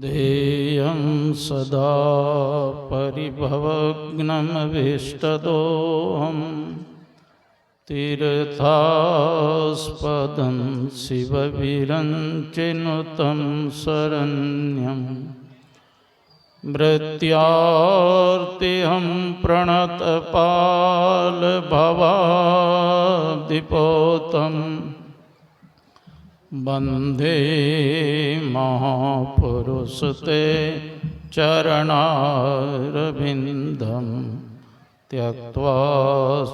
ध्येयं सदा परिभवग्नमभीष्टदोहं तीर्थास्पदं शिवविरञ्चिनुतं शरण्यं मृत्यार्तिहं प्रणतपालभवाब्धिपोतं वन्दे महापुरुषते चरणारविन्दं त्यक्त्वा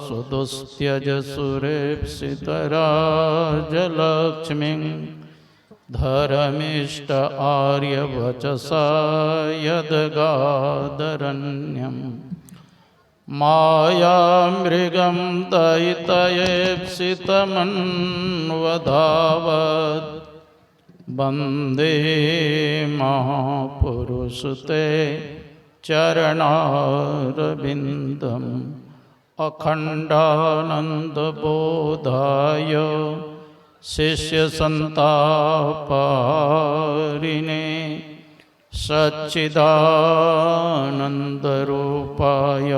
सुदुस्त्यज सुरेप्सितराजलक्ष्मीं धर्मिष्ठ आर्यवचसा यद्गादरण्यं मायामृगं दयितयेप्सितमन्वधावत् वन्दे महापुरुषते चरणारविन्दम् अखण्डानन्दबोधाय शिष्यसन्तापहारिणे सच्चिदानन्दरूपाय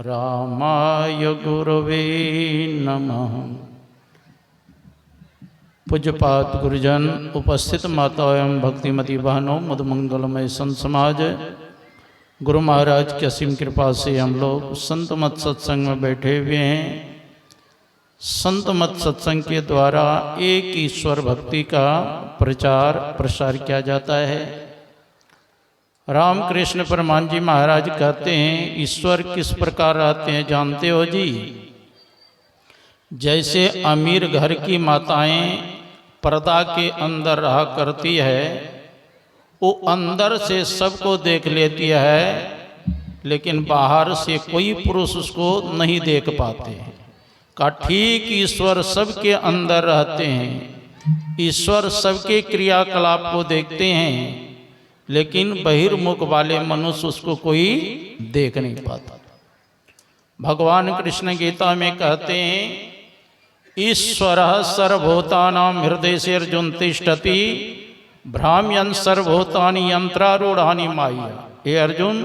रामाय गुरवे नमः। पूज्यपाद गुरुजन, उपस्थित माताओं एवं भक्तिमती बहनों, मधुमंगलमय संत समाज, गुरु महाराज की असीम कृपा से हम लोग संत मत सत्संग में बैठे हुए हैं। संत मत सत्संग के द्वारा एक ईश्वर भक्ति का प्रचार प्रसार किया जाता है। रामकृष्ण परमान जी महाराज कहते हैं, ईश्वर किस प्रकार आते हैं जानते हो जी? जैसे अमीर घर की माताएं पर्दा के अंदर रहा करती है, वो अंदर से सबको देख लेती है, लेकिन बाहर से कोई पुरुष उसको नहीं देख पाते हैं। का ठीक ईश्वर सबके अंदर रहते हैं, ईश्वर सबके क्रियाकलाप को देखते हैं, लेकिन बहिर्मुख वाले मनुष्य उसको कोई देख नहीं पाता। भगवान कृष्ण गीता में कहते हैं, ईश्वरः सर्वभूतानां हृदयेर्जुन तिष्ठति भ्राम्यन् सर्वभूतानि यंत्रारूढ़ानि माया। हे अर्जुन,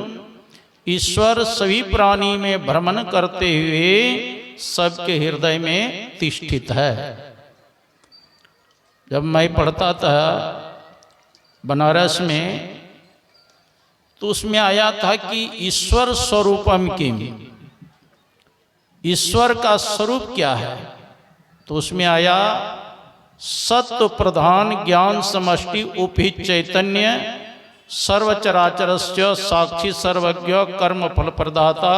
ईश्वर सभी प्राणी में भ्रमण करते हुए सबके हृदय में तिष्ठित है। जब मैं पढ़ता था बनारस में, तो उसमें आया था कि ईश्वर स्वरूपम किम, ईश्वर का स्वरूप क्या है? तो उसमें आया सत्व प्रधान ज्ञान समष्टि उपहित चैतन्य सर्वचराचरस्य साक्षी सर्वज्ञ कर्म फल प्रदाता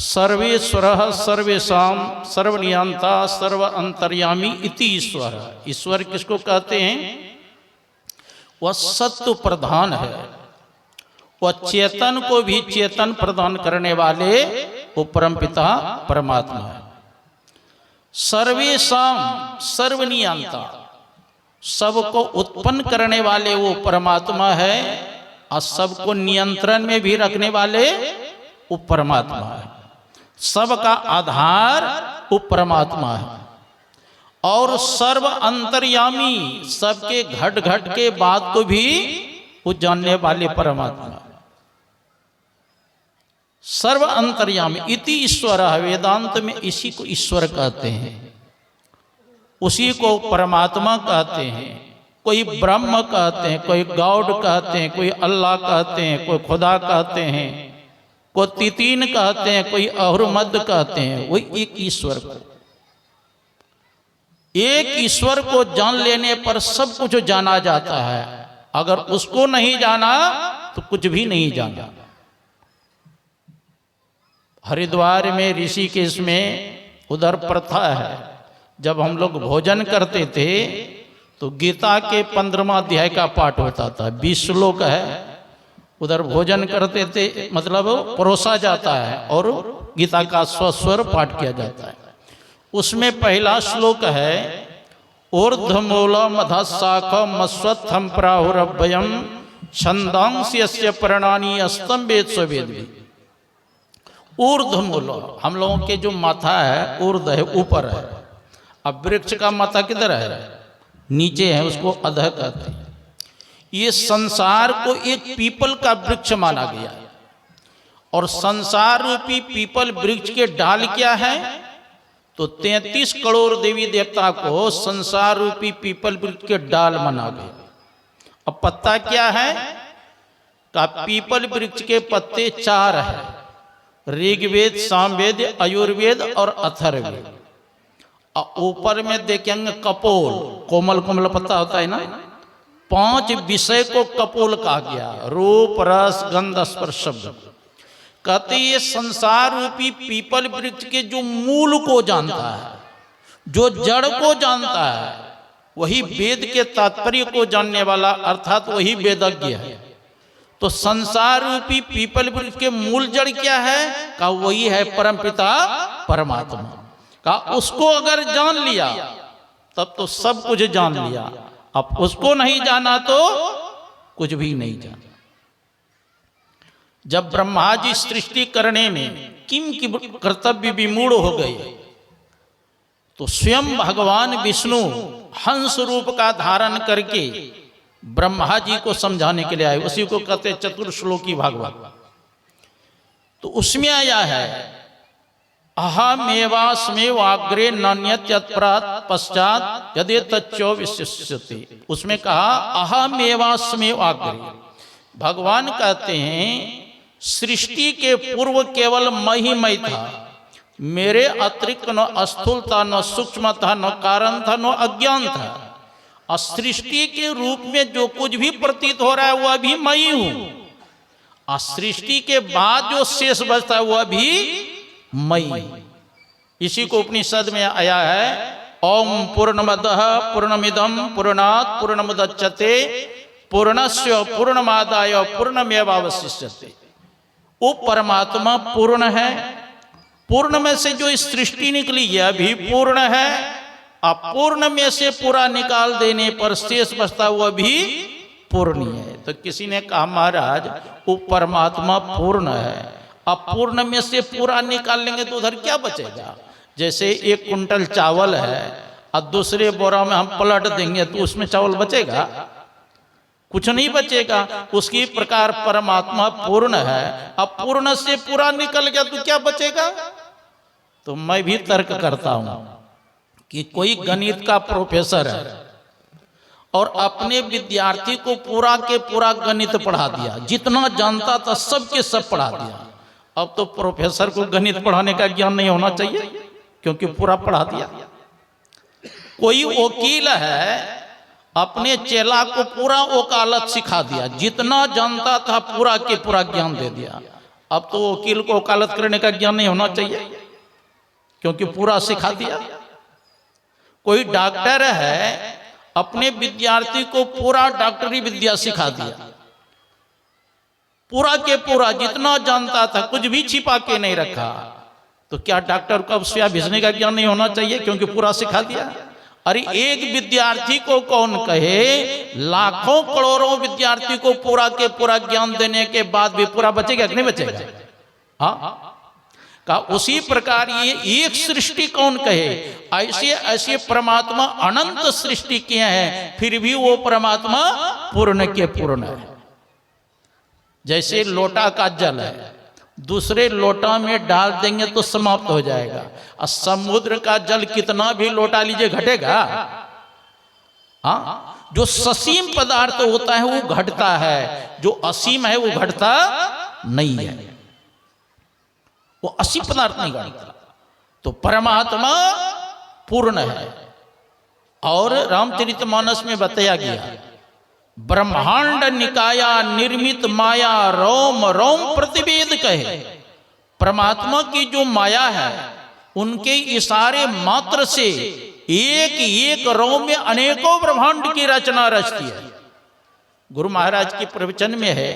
सर्वेश्वरः सर्वेषां सर्वनियंता सर्व अंतर्यामी इति ईश्वर। ईश्वर किसको कहते हैं? वह सत्व प्रधान है, वह चेतन को भी चेतन प्रदान करने वाले वो परमपिता परमात्मा है। सर्वेषां सर्वनियंता, सबको उत्पन्न करने वाले वो परमात्मा है, और सबको नियंत्रण में भी रखने वाले वो परमात्मा है। सबका आधार वो परमात्मा है, और सर्व अंतर्यामी, सबके घट घट के बात को भी वो जानने वाले परमात्मा। सर्व अंतर्यामी इति ईश्वर, वेदांत में इसी को ईश्वर कहते हैं, उसी को परमात्मा कहते हैं। कोई ब्रह्म कहते हैं, कोई गॉड कहते हैं, कोई अल्लाह कहते हैं, कोई खुदा कहते हैं, कोई तितीन कहते हैं, कोई अहरमद कहते हैं। वही एक ईश्वर को, एक ईश्वर को जान लेने पर सब कुछ जाना जाता है। अगर उसको नहीं जाना तो कुछ भी नहीं जाना। हरिद्वार में ऋषिकेश में उधर प्रथा है, जब हम लोग भोजन करते थे तो गीता के 15वां अध्याय का पाठ होता था। 20 श्लोक है, उधर भोजन करते थे, मतलब परोसा जाता है और गीता का स्वस्वर पाठ किया जाता है। उसमें पहला श्लोक है, ऊर्ध्वमूलम अधःशाखम मस्वत्थम प्राहुरव्ययम छंदांसि यस्य पर्णानि अस्तम वेद स्वेद। ऊर्ध्वमूल, हम लोगों के जो माथा है ऊर्ध्व है, ऊपर है। अब वृक्ष का माथा किधर है? नीचे है, उसको अधः कहते हैं। ये संसार को एक पीपल का वृक्ष माना गया है। और संसार रूपी पीपल वृक्ष के डाल क्या है? तो 33 करोड़ देवी देवता को संसार रूपी पीपल वृक्ष के डाल माना गया। अब पत्ता क्या है? का पीपल वृक्ष के पत्ते 4 है, ऋग्वेद, सामवेद, आयुर्वेद और अथर्ववेद। ऊपर में देखेंगे कपोल, कोमल कोमल पत्ता होता है ना। 5 विषय को कपोल कहा गया, रूप, रस, गंध, स्पर्श, शब्द। कहते ये संसार रूपी पीपल वृक्ष के जो मूल को जानता है, जो जड़ को जानता है, वही वेद के तात्पर्य को जानने वाला, अर्थात वही वेदज्ञ है। तो संसार रूपी पीपल वृक्ष के मूल जड़ क्या है? का वही है परमपिता परमात्मा। का उसको अगर जान लिया तब तो सब कुछ जान लिया। अब उसको नहीं जाना तो कुछ भी नहीं जाना। जब ब्रह्मा जी सृष्टि करने में किम की कर्तव्य विमूढ़ हो गए, तो स्वयं भगवान विष्णु हंस रूप का धारण करके ब्रह्मा जी को समझाने के लिए आए। उसी को कहते चतुर्श्लोकी भागवत। तो उसमें आया है अहमेवास्मेवाग्रे नान्यत् यत्परात् पश्चात् यदि तच्चो विशिष्यते। उसमें कहा अहमेवास्मेवाग्रे। भगवान कहते हैं सृष्टि के पूर्व केवल मैं ही मैं था, मेरे अतिरिक्त न स्थूल था, न सूक्ष्म था, न कारण था, न अज्ञान था। और सृष्टि के रूप में जो कुछ भी प्रतीत हो रहा है वह भी मैं ही हूं। और सृष्टि के बाद जो शेष बचता है वह भी मैं। इसी को उपनिषद में आया है ओम पूर्णमदः पूर्णमिदं पूर्णात् पूर्णमुदच्यते पूर्णस्य पूर्णमादाय पूर्णमेवावशिष्यते। वो परमात्मा पूर्ण है। पूर्ण में से जो इस सृष्टि निकली यह भी पूर्ण है। अपूर्ण में से पूरा निकाल देने पर शेष बचता वह भी पूर्ण है। तो किसी ने कहा महाराज वो परमात्मा पूर्ण है, अपूर्ण में से पूरा निकाल लेंगे तो उधर क्या बचेगा? जैसे 1 कुंटल चावल है और दूसरे बोरा में हम पलट देंगे तो उसमें चावल बचेगा? कुछ नहीं बचेगा। उसकी प्रकार परमात्मा पूर्ण है, अपूर्ण से पूरा निकल गया तो क्या बचेगा? तो मैं भी तर्क करता हूं कि कोई गणित का प्रोफेसर है और अपने विद्यार्थी को पूरा के पूरा गणित पढ़ा दिया, जितना जानता था सबके सब पढ़ा दिया। अब तो प्रोफेसर को गणित पढ़ाने का ज्ञान नहीं होना चाहिए क्योंकि पूरा पढ़ा दिया। कोई वकील है अपने चेला को पूरा वकालत सिखा दिया, जितना जानता था पूरा के पूरा ज्ञान दे दिया। अब तो वकील को वकालत करने का ज्ञान नहीं होना चाहिए क्योंकि पूरा सिखा दिया। कोई डॉक्टर है अपने विद्यार्थी को पूरा डॉक्टरी विद्या सिखा दिया, पूरा के पूरा जितना जानता था कुछ भी छिपा के नहीं रखा। तो क्या डॉक्टर को उससे भिजने का ज्ञान नहीं होना चाहिए क्योंकि पूरा सिखा दिया? अरे एक विद्यार्थी को कौन कहे, लाखों करोड़ों विद्यार्थी को पूरा के पूरा ज्ञान देने के बाद भी पूरा बचेगा कि नहीं बचेगा? हाँ का उसी प्रकार ये एक सृष्टि कौन कहे? ऐसे ऐसे परमात्मा अनंत सृष्टि किए हैं फिर भी वो परमात्मा पूर्ण के पूर्ण है। जैसे लोटा का जल है, दूसरे लोटा में डाल देंगे तो समाप्त हो जाएगा। और समुद्र का जल कितना भी लोटा लीजिए घटेगा? हाँ, जो ससीम पदार्थ होता है वो घटता है, जो असीम है वो घटता नहीं है। वो असीम पदार्थ नहीं घटता। तो परमात्मा पूर्ण है। और रामचरितमानस में बताया गया ब्रह्मांड निकाया निर्मित माया रोम रोम प्रतिवेद कहे। परमात्मा की जो माया है उनके इशारे मात्र से एक एक रोम में अनेकों ब्रह्मांड की रचना रचती है। गुरु महाराज के प्रवचन में है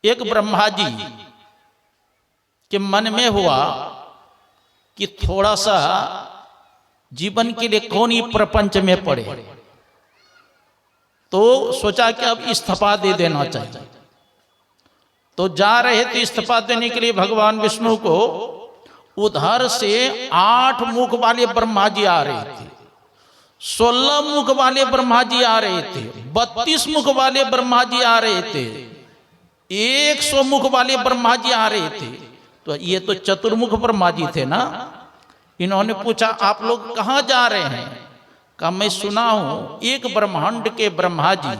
एक ब्रह्मा जी के मन में हुआ कि थोड़ा सा जीवन के लिए कौन ही प्रपंच में पड़े, तो सोचा कि अब इस्तीफा दे देना चाहिए। तो जा रहे थे इस्तीफा देने के लिए भगवान विष्णु को, उधर से 8 मुख वाले ब्रह्मा जी आ रहे थे। 16 मुख वाले ब्रह्मा जी आ रहे थे, 32 मुख वाले ब्रह्मा जी आ रहे थे, 100 मुख वाले ब्रह्मा जी आ रहे थे। तो ये तो चतुर्मुख ब्रह्मा जी थे ना। इन्होंने पूछा आप लोग कहाँ जा रहे हैं? कहा मैं सुना हूं एक ब्रह्मांड के ब्रह्मा जी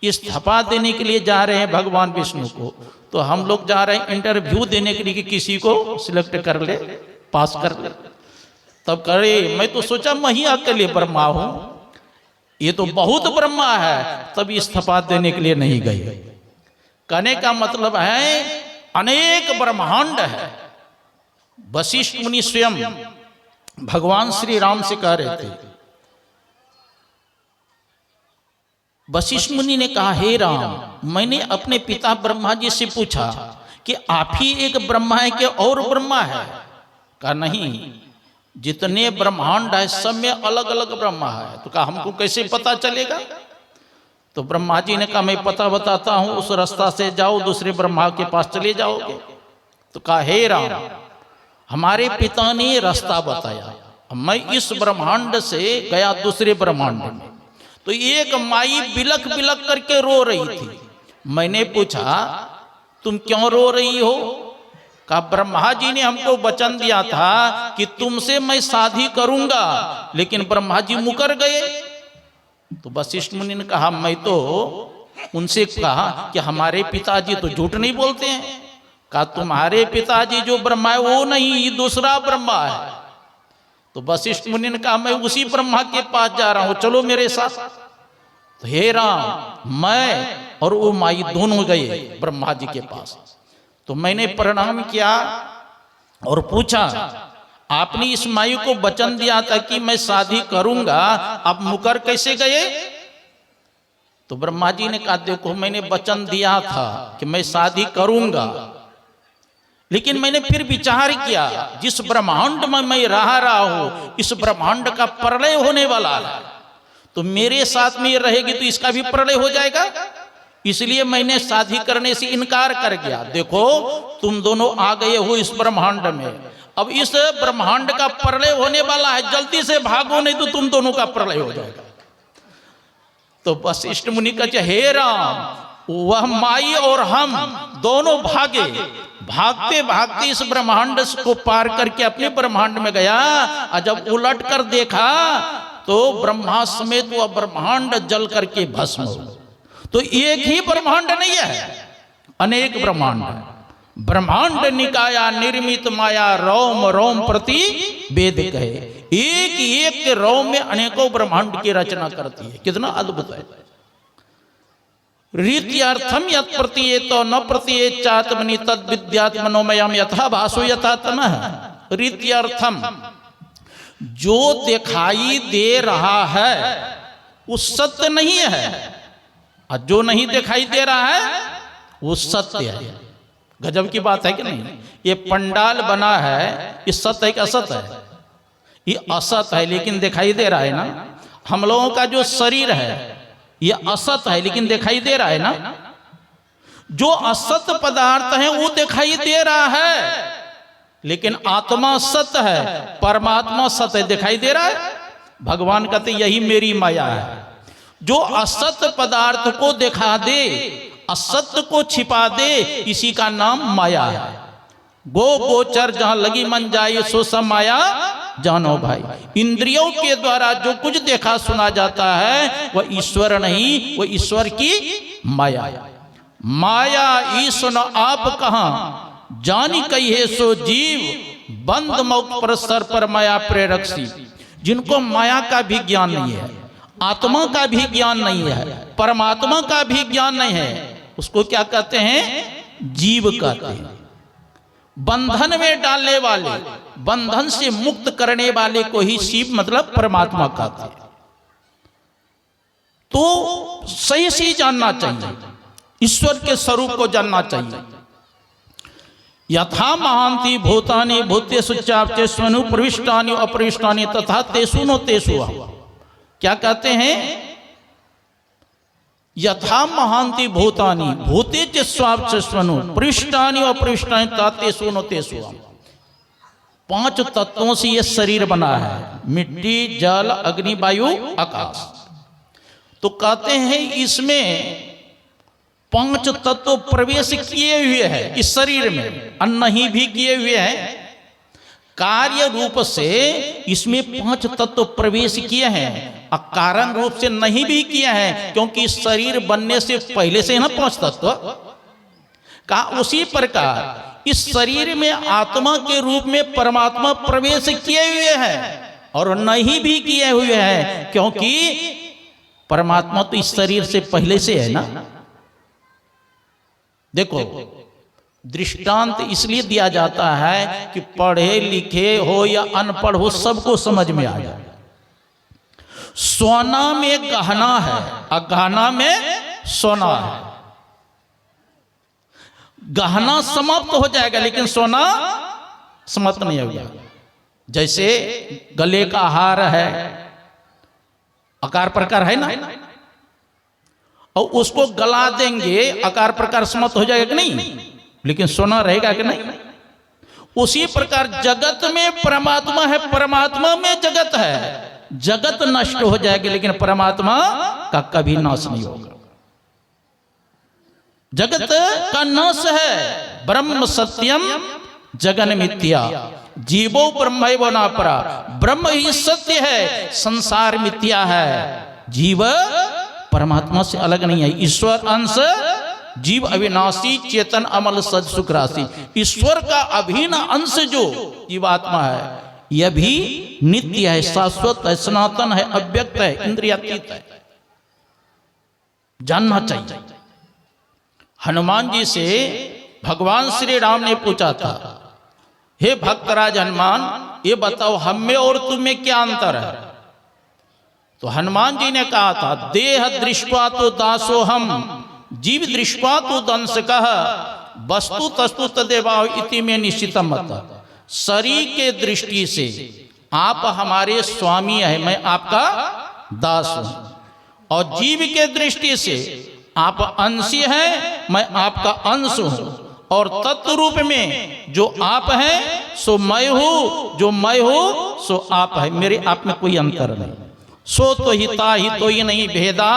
इस्तीफा देने के लिए जा रहे हैं भगवान विष्णु को। तो हम लोग जा रहे हैं इंटरव्यू देने के लिए कि किसी को सिलेक्ट कर ले, पास कर ले। तब करे मैं तो सोचा मैं ही अकेले ब्रह्मा हूं, ये तो बहुत ब्रह्मा है, तब इस्तीफा देने के लिए नहीं गए। कहने का मतलब है अनेक ब्रह्मांड है। वशिष्ठ मुनि स्वयं भगवान श्री राम से कह रहे थे। वशिष्ठ मुनि ने कहा हे राम, मैंने अपने पिता ब्रह्मा जी से पूछा कि आप ही एक ब्रह्मा है कि और ब्रह्मा है? कहा नहीं, जितने ब्रह्मांड है सब में अलग अलग ब्रह्मा है। तो कहा हमको कैसे पता चलेगा? तो ब्रह्मा जी ने कहा मैं पता बताता हूं, उस रास्ता से जाओ, दूसरे ब्रह्मा के पास चले जाओगे। तो कहा हे राम, हमारे पिता ने रास्ता बताया, मैं इस ब्रह्मांड से गया दूसरे ब्रह्मांड में। तो एक माई बिलख बिलख करके रो रही थी। मैंने पूछा तुम क्यों रो रही हो? कहा ब्रह्मा जी ने हमको वचन दिया था कि तुमसे मैं शादी करूंगा, लेकिन ब्रह्मा जी मुकर गए। तो वशिष्ठ मुनि ने कहा मैं तो उनसे कहा कि हमारे पिताजी तो झूठ नहीं बोलते हैं। कहा तुम्हारे पिताजी जो ब्रह्मा है वो नहीं, ये दूसरा ब्रह्मा है। तो वशिष्ठ मुनि ने कहा मैं उसी ब्रह्मा के पास जा रहा हूं, चलो मेरे साथ। तो हे राम, मैं और वो माई दोनों गए ब्रह्मा जी के पास। तो मैंने प्रणाम किया और पूछा आपने इस माई को वचन दिया था कि मैं शादी करूंगा, आप मुकर कैसे गए? तो ब्रह्मा जी ने कहा देखो मैंने वचन दिया था कि मैं शादी करूंगा, लेकिन मैंने फिर विचार किया जिस ब्रह्मांड में मैं रहा हूं इस ब्रह्मांड का प्रलय होने वाला है, तो मेरे साथ में ये रहेगी तो इसका भी प्रलय हो जाएगा, इसलिए मैंने शादी करने से इनकार कर गया। देखो तुम दोनों आ गए हो इस ब्रह्मांड में, अब इस ब्रह्मांड का प्रलय होने वाला है, जल्दी से भागो नहीं तो तुम दोनों का प्रलय हो जाएगा। तो वशिष्ठ मुनि का हे राम, वह माई और हम दोनों भागे, भागते भागते इस ब्रह्मांड को पार करके अपने ब्रह्मांड में गया। और जब उलट कर देखा तो ब्रह्मा समेत वह ब्रह्मांड जल करके भस्म हो। तो एक ही ब्रह्मांड नहीं है, अनेक ब्रह्मांड है। ब्रह्मांड निकाया निर्मित माया, रोम रोम प्रति वेद कहे। एक एक के रोम में अनेकों ब्रह्मांड की रचना करती है, कितना अद्भुत है। रीत्यर्थम यत् प्रतीयेतो न प्रतीयेच्चात्मनि तद विद्यात्मनोमयम् यथा भासो यथा तमः। रीत्यर्थम, जो दिखाई दे रहा है वो सत्य नहीं है, और जो नहीं दिखाई दे रहा है वो सत्य है। गजब की बात है कि नहीं? ये पंडाल बना है, ये सत्य है कि असत है? ये असत है, लेकिन दिखाई दे रहा है ना। हम लोगों का जो शरीर है ये असत है, लेकिन दिखाई दे रहा है ना। जो असत पदार्थ है वो दिखाई दे रहा है, लेकिन आत्मा सत्य है, परमात्मा सत्य है, दिखाई दे रहा है। भगवान कहते यही मेरी माया है, जो असत पदार्थ को दिखा दे, असत्य को छिपा दे, इसी का नाम माया है। गो गोचर जहां लगी मन जाए सो सब माया जानो भाई। इंद्रियों के द्वारा जो कुछ देखा सुना जाता है वह ईश्वर नहीं, वह ईश्वर की माया। माया ईश्वर आप कहां जानी कहिए सो जीव, बंद मुक्त परस्पर पर माया प्रेरक सी। जिनको माया का भी ज्ञान नहीं है, आत्मा का भी ज्ञान नहीं है, परमात्मा का भी ज्ञान नहीं है, उसको क्या कहते हैं? जीव कहते हैं। बंधन में डालने वाले, बंधन से मुक्त करने वाले को ही शिव मतलब परमात्मा कहते हैं। तो सही सही जानना चाहिए, ईश्वर के स्वरूप को जानना चाहिए। यथा महांति भूतानि भूतेषु चाप्तेष्वनु प्रविष्टानि अप्रविष्टानि तथा तेषु नो तेषु। क्या कहते हैं? यथा महांति भूतानि भूते स्वाप्तेष्वनु प्रविष्टानि अप्रविष्टानि तथा तेषु नो तेषु। 5 तत्वों से ये शरीर बना है, मिट्टी, जल, अग्नि, वायु, आकाश। तो कहते हैं इसमें 5 तत्व प्रवेश किए हुए हैं इस शरीर में, और नहीं भी किए हुए हैं। कार्य रूप से इसमें 5 तत्व प्रवेश किए हैं, और कारण रूप से नहीं भी किए हैं, क्योंकि शरीर बनने से पहले से है ना 5 तत्व का। उसी प्रकार इस शरीर में आत्मा के रूप में परमात्मा प्रवेश किए हुए हैं और नहीं भी किए हुए हैं, क्योंकि परमात्मा तो इस शरीर से पहले से है ना। देखो, दृष्टांत इसलिए दिया जाता है कि पढ़े लिखे हो या अनपढ़ हो सबको समझ में आ जाए। सोना में गहना है और गहना में सोना है। गहना समाप्त हो जाएगा लेकिन सोना समाप्त नहीं होगा। जैसे गले का हार है, आकार प्रकार है ना, और उसको गला देंगे आकार प्रकार समाप्त हो जाएगा कि नहीं, लेकिन सोना रहेगा कि नहीं। उसी प्रकार जगत में परमात्मा है, परमात्मा में जगत है। जगत नष्ट हो जाएगा लेकिन परमात्मा का कभी नाश नहीं होगा। जगत का नाश है, ब्रह्म सत्यम जगन मिथ्या, जीवो ब्रह्मैव नापरा। ब्रह्म ही सत्य है, संसार मिथ्या है। जीव परमात्मा से अलग नहीं है। ईश्वर अंश, जीव अविनाशी, चेतन अमल सद सुख राशि। ईश्वर का अभिन्न अंश जो जीवात्मा है, यह भी नित्य है, शाश्वत है, सनातन है, अव्यक्त है, इंद्रियातीत है। जानना चाहिए। हनुमान जी से भगवान श्री राम ने पूछा था, हे भक्तराज हनुमान, ये बताओ हम में और तुम में क्या अंतर है। तो हनुमान जी ने कहा था, देह दृष्ट्वा तो दासो हम, जीव दृष्ट्वा तो दंश कह, वस्तु तस्तु तदेव इति में निश्चितम मत। शरीर के दृष्टि से आप हमारे स्वामी है, मैं आपका दास हूं, और जीव के दृष्टि से आप अंशी हैं, मैं आपका अंश हूं, और तत्व रूप में जो आप हैं सो मैं हूं, जो मैं हूं सो आप है। मेरे आप में कोई अंतर नहीं। सो तो हिता ही तो ही नहीं भेदा,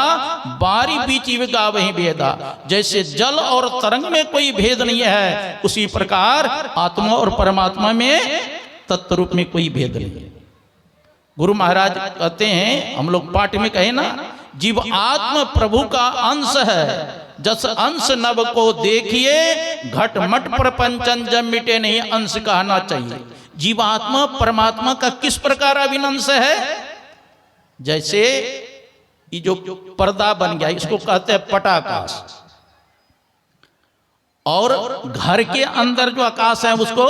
बारी बीची विगा वही भेदा। जैसे जल और तरंग में कोई भेद नहीं है, उसी प्रकार आत्मा और परमात्मा में तत्व रूप में कोई भेद नहीं है। गुरु महाराज कहते हैं, हम लोग पाठ में कहे ना, जीव आत्म प्रभु का अंश है, जस अंश नव को देखिए, घट मट प्रपंचन जब मिटे नहीं अंश कहना चाहिए। जीवात्मा परमात्मा का किस प्रकार अभिन्न अंश है। जैसे ये जो पर्दा बन गया, इसको कहते हैं पटाकाश, और घर के अंदर जो आकाश है उसको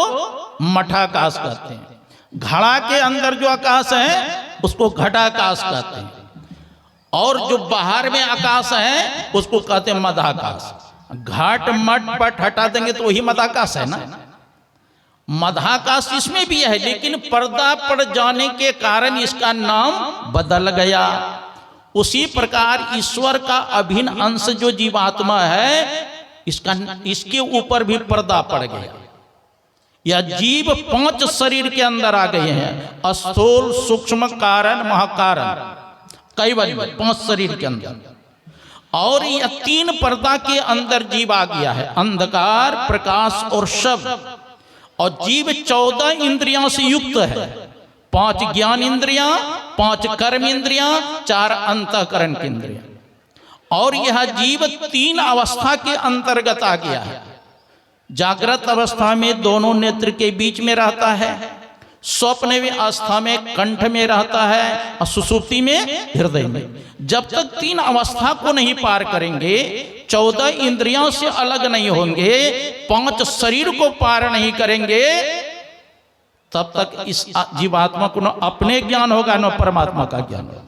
मठाकाश कहते हैं। घड़ा के अंदर जो आकाश है उसको घटाकाश कहते हैं, और जो बाहर में आकाश है उसको कहते हैं मधाकाश। घाट मठ पट हटा देंगे तो वही मधाकाश है ना। मधाकाश इसमें भी है, लेकिन पर्दा पड़ जाने के कारण इसका नाम बदल गया। उसी प्रकार ईश्वर का अभिन्न अंश जो जीवात्मा है, इसके ऊपर भी पर्दा पड़ गया। यह जीव 5 शरीर के अंदर आ गए हैं, स्थूल, सूक्ष्म, कारण, महाकारण, कैवल्य 5 शरीर के अंदर। और यह 3 पर्दा के अंदर जीव आ गया है, अंधकार, प्रकाश और शब्द। और जीव 14 इंद्रियों से युक्त है, 5 ज्ञान इंद्रियां, 5 कर्म इंद्रियां, 4 अंतःकरण की इंद्रियां। और यह जीव 3 अवस्था के अंतर्गत आ गया है। जागृत अवस्था में दोनों नेत्र के बीच में रहता है, स्वप्न अवस्था में कंठ में रहता है, और सुषुप्ति में हृदय में। जब तक 3 अवस्था को नहीं पार करेंगे, 14 इंद्रियों से अलग नहीं होंगे, 5 शरीर को पार नहीं करेंगे, तब तक इस जीवात्मा को न अपने ज्ञान होगा न परमात्मा का ज्ञान होगा।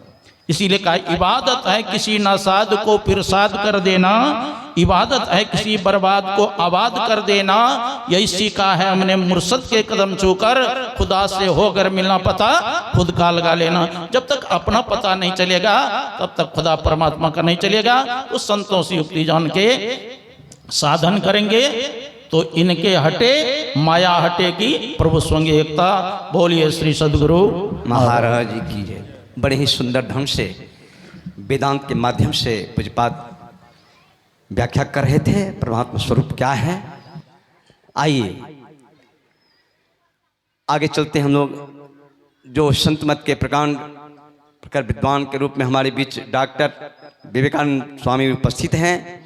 इसीलिए कहा, इबादत है किसी नासाद को फिर साद कर देना, इबादत है किसी बर्बाद को आबाद कर देना। यही सीखा है हमने मुर्शद के कदम छूकर, खुदा से होकर मिलना पता खुद का लगा लेना। जब तक अपना पता नहीं चलेगा तब तक खुदा परमात्मा का नहीं चलेगा। उस संतों से युक्ति जान के साधन करेंगे तो इनके हटे माया हटेगी, प्रभु स्वयं एकता। बोलिए श्री सद्गुरु महाराज जी की जय। बड़े ही सुंदर ढंग से वेदांत के माध्यम से पूज्यपाद व्याख्या कर रहे थे परमात्मा स्वरूप क्या है। आइए आगे चलते हम लोग। जो संत मत के प्रकांड प्रखर विद्वान के रूप में हमारे बीच डॉक्टर विवेकानंद स्वामी उपस्थित हैं,